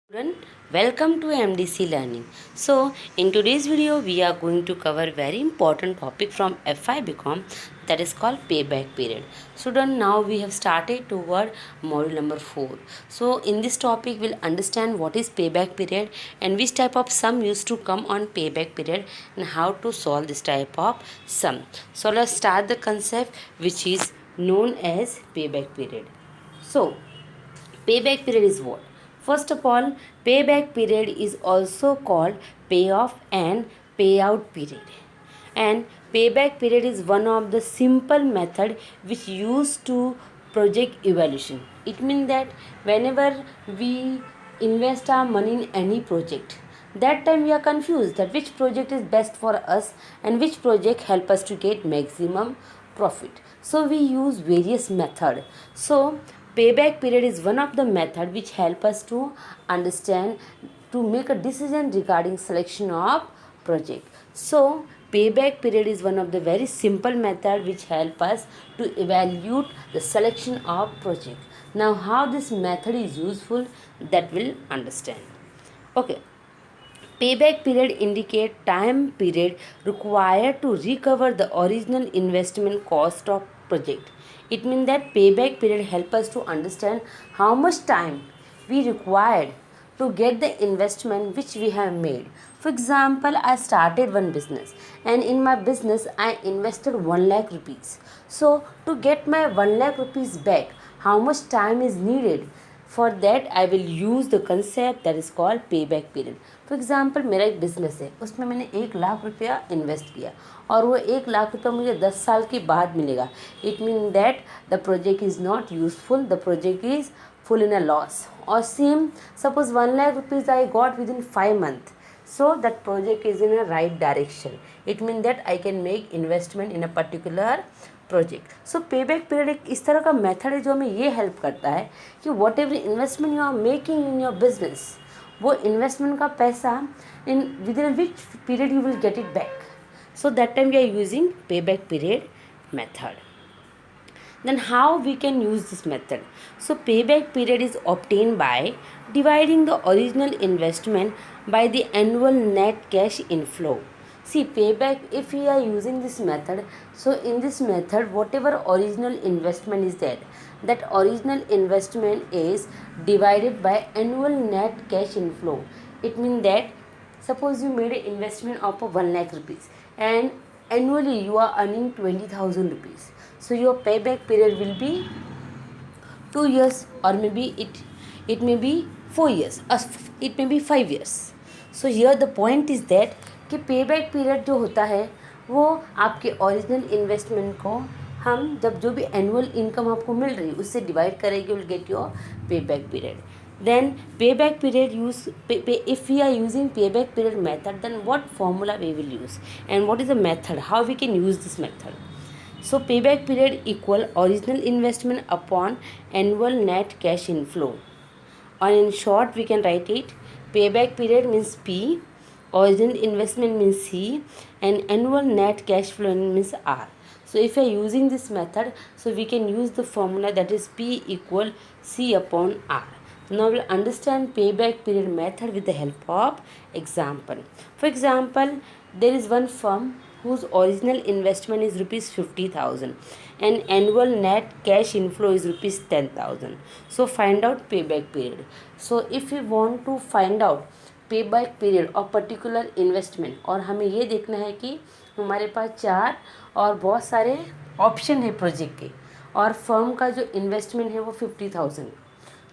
Student, welcome to MDC Learning. So, in today's video, we are going to cover very important topic from FI BCom, that is called payback period. Student, now we have started toward module number 4. So, in this topic, we'll understand what is payback period and which type of sum used to come on payback period and how to solve this type of sum. So, let's start the concept which is known as payback period. So, payback period is what? First of all, payback period is also called payoff and payout period. And payback period is one of the simple method which used to project evaluation. It means that whenever we invest our money in any project, that time we are confused that which project is best for us and which project help us to get maximum profit. So we use various method. So payback period is one of the method which help us to understand, to make a decision regarding selection of project. So payback period is one of the very simple method which help us to evaluate the selection of project. Now how this method is useful, that will understand. Okay. Payback period indicate time period required to recover the original investment cost of project. It means that payback period help us to understand how much time we required to get the investment which we have made. For example, I started one business and in my business I invested 1 lakh rupees. So to get my 1 lakh rupees back, how much time is needed? For that I will use the concept that is called payback period. For example, मेरा एक business है, उसमें मैंने 1 लाख रुपया invest किया और वो 1 लाख रुपया मुझे 10 साल के बाद मिलेगा. It mean that the project is not useful, the project is full in a loss. Or same, suppose 1 lakh rupees I got within 5 months, so that project is in a right direction. It means that I can make investment in a particular project. So payback period एक इस तरह का method है जो हमें ये help करता है कि whatever investment you are making in your business, वो इन्वेस्टमेंट का पैसा in with in which period you will get it back. So that time we are using payback period method. Then how we can use this method? So payback period is obtained by dividing the original investment by the annual net cash inflow. See, payback, if we are using this method, so in this method whatever original investment is there, that original investment is divided by annual net cash inflow. It means that suppose you made an investment of 1 lakh rupees and annually you are earning 20,000 rupees. So your payback period will be 2 years, or maybe it may be 4 years, or it may be 5 years. So here the point is that कि payback period जो होता है वो आपके original investment को हम जब जो भी annual income आपको मिल रही है उससे divide करेंगे, will get your payback period. Then payback period if we are using payback period method, then what formula we will use and what is the method, how we can use this method. So payback period equal original investment upon annual net cash inflow, or in short we can write it payback period means P, original investment means C, and annual net cash flow means R. So if we are using this method, so we can use the formula that is P equal C upon R. Now we'll understand payback period method with the help of example. For example, there is one firm whose original investment is rupees 50,000 and annual net cash inflow is rupees 10,000. So find out payback period. So if we want to find out payback period of particular investment, और हमें ये देखना है कि हमारे पास 4 और बहुत सारे ऑप्शन है प्रोजेक्ट के, और फर्म का जो इन्वेस्टमेंट है वो 50,000.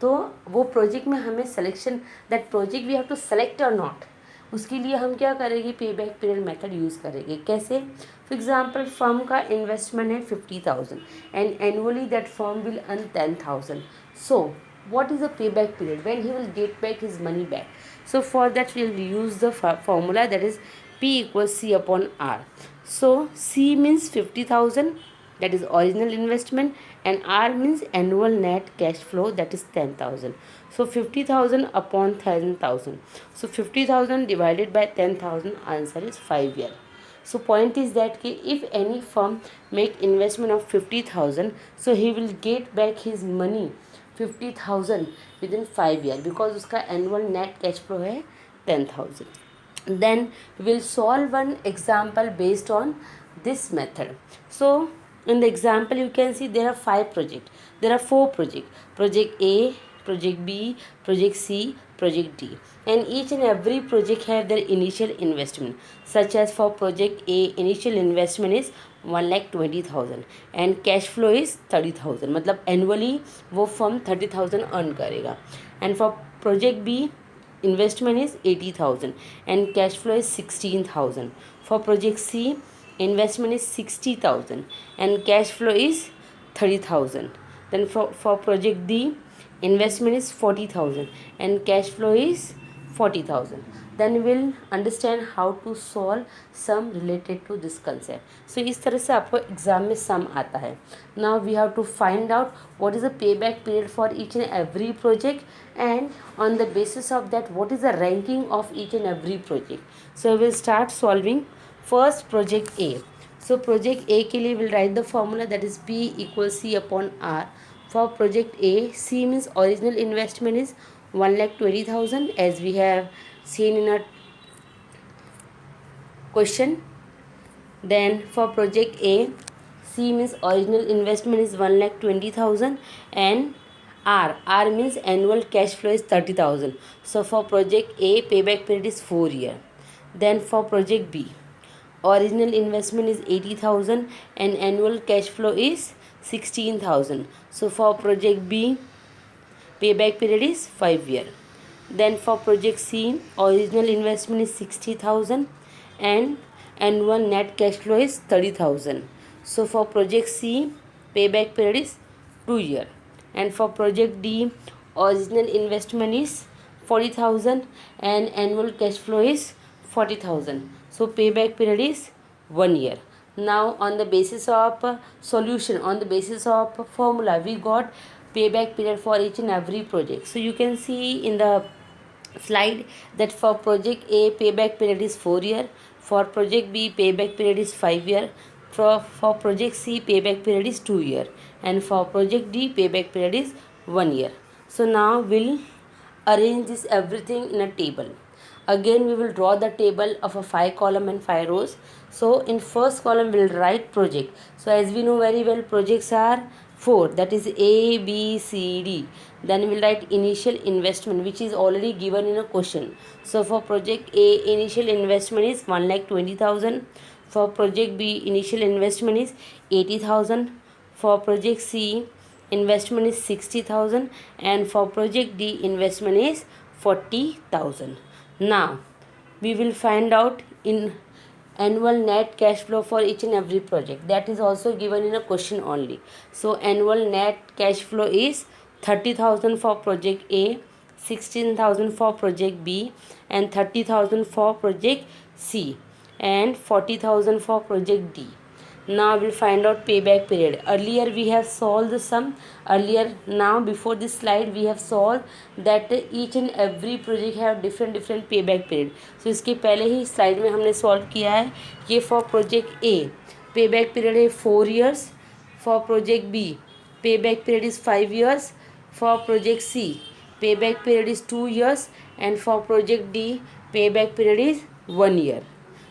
तो वो प्रोजेक्ट में हमें selection, that project we have to select और नॉट, उसके लिए हम क्या करेंगे, पेबैक पीरियड मेथड यूज़ करेंगे. कैसे? फॉर एग्जांपल फर्म का इन्वेस्टमेंट है 50,000 and annually that firm will earn 10,000. So what is the payback period when he will get back his money back? So for that we will use the formula that is P equals C upon R. So C means 50,000, that is original investment, and R means annual net cash flow, that is 10,000. So 50,000 upon 10,000. So 50,000 divided by 10,000, answer is 5 year. So point is that if any firm make investment of 50,000, so he will get back his money 50,000 within 5 years because उसका annual net cash flow है 10,000. Then we'll solve one example based on this method. So in the example you can see there are 5 projects. There are 4 projects. Project A, Project B, Project C, Project D. And each and every project have their initial investment. Such as for Project A, initial investment is 1,20,000 and cash flow is 30,000. मतलब annually वो firm 30,000 earn करेगा. And for Project B, investment is 80,000 and cash flow is 16,000. For Project C, investment is 60,000 and cash flow is 30,000. Then for Project D, investment is 40,000 and cash flow is 40,000. Then we'll understand how to solve sum related to this concept. So इस तरह से आपको exam में सम आता है. Now we have to find out what is the payback period for each and every project, and on the basis of that what is the ranking of each and every project. So we'll start solving. First, Project A. So Project A के लिए we'll write the formula, that is P equals C upon R. For Project A, C means original investment is 1,20,000 as we have seen in our question. Then for Project A, C means original investment is 1,20,000 and R means annual cash flow is 30,000. So for Project A, payback period is 4 years. Then for Project B, original investment is 80,000 and annual cash flow is 16,000. So for Project B, payback period is 5 years. Then for Project C, original investment is 60,000 and annual net cash flow is 30,000. So for Project C, payback period is 2 years. And for Project D, original investment is 40,000 and annual cash flow is 40,000. So payback period is 1 year. Now on the basis of solution, on the basis of formula, we got payback period for each and every project. So you can see in the slide that for Project A, payback period is 4 years. For Project B, payback period is 5 years. For Project C, payback period is 2 years. And for Project D, payback period is 1 year. So now we'll arrange this everything in a table. Again we will draw the table of a 5 column and 5 rows. So in first column we'll write project. So as we know very well, projects are 4, that is A, B, C, D. Then we'll write initial investment, which is already given in a question. So for Project A, initial investment is 1,20,000. For Project B, initial investment is 80,000. For Project C, investment is 60,000 and for Project D, investment is 40,000. Now we will find out in annual net cash flow for each and every project. That is also given in a question only. So annual net cash flow is 30,000 for Project A, 16,000 for Project B and 30,000 for Project C and 40,000 for Project D. Now we'll find out payback period. Earlier we have solved the sum. Now before this slide we have solved that each and every project have different payback period. So इसके पहले ही slide में हमने solve किया है. ये for Project A payback period है 4 years. For Project B payback period is 5 years. For Project C payback period is 2 years and for Project D payback period is 1 year.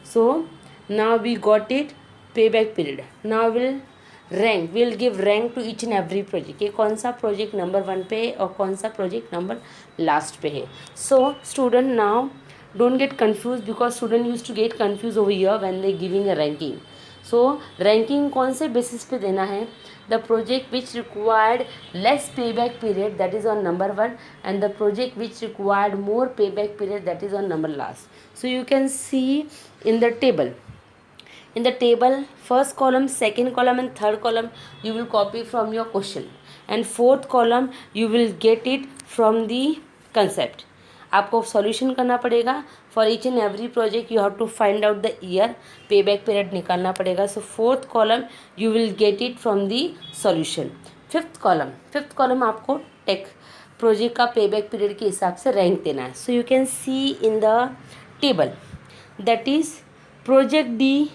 So now we got it payback period. Now we'll give rank to each and every project. ये कौन सा project number 1 पे है और कौन सा project number last पे है. So student, now don't get confused because student used to get confused over here when they giving a ranking. So ranking कौन से basis पे देना है? The project which required less payback period, that is on number 1, and the project which required more payback period, that is on number last. So you can see in the table. In the table, first column, second column and third column you will copy from your question and fourth column you will get it from the concept. आपको solution करना पड़ेगा. For each and every project you have to find out the year, payback period निकालना पड़ेगा. So fourth column you will get it from the solution. Fifth column आपको take project का payback period के हिसाब से rank देना है. So you can see in the table that is project D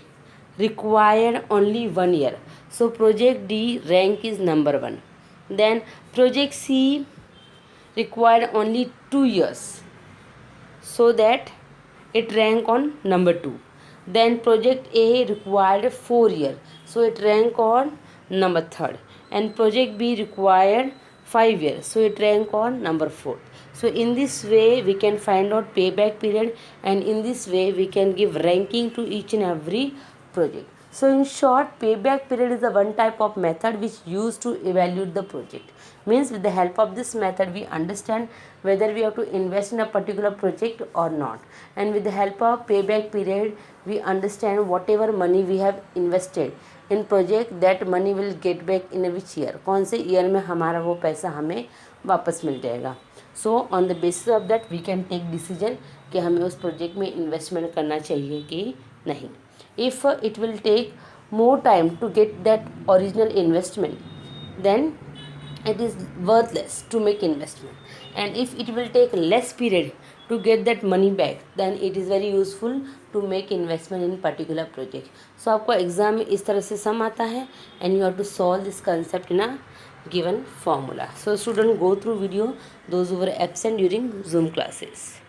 required only 1 year. So project D rank is number 1. Then project C required only 2 years, so that it rank on number 2. Then project A required 4 years, so it rank on number 3rd. And project B required 5 years, so it rank on number 4th. So in this way we can find out payback period, and in this way we can give ranking to each and every project. So in short, payback period is the one type of method which used to evaluate the project. Means with the help of this method we understand whether we have to invest in a particular project or not. And with the help of payback period we understand whatever money we have invested in project, that money will get back in which year, कौन से year में हमारा वो पैसा हमें वापस मिल जाएगा. So on the basis of that we can take decision कि हमें उस प्रोजेक्ट में इन्वेस्टमेंट करना चाहिए कि नहीं. If it will take more time to get that original investment, then it is worthless to make investment. And if it will take less period to get that money back, then it is very useful to make investment in particular project. So आपको exam में इस तरह से सम आता है and you have to solve this concept in a given formula. So student, go through video those who were absent during Zoom classes.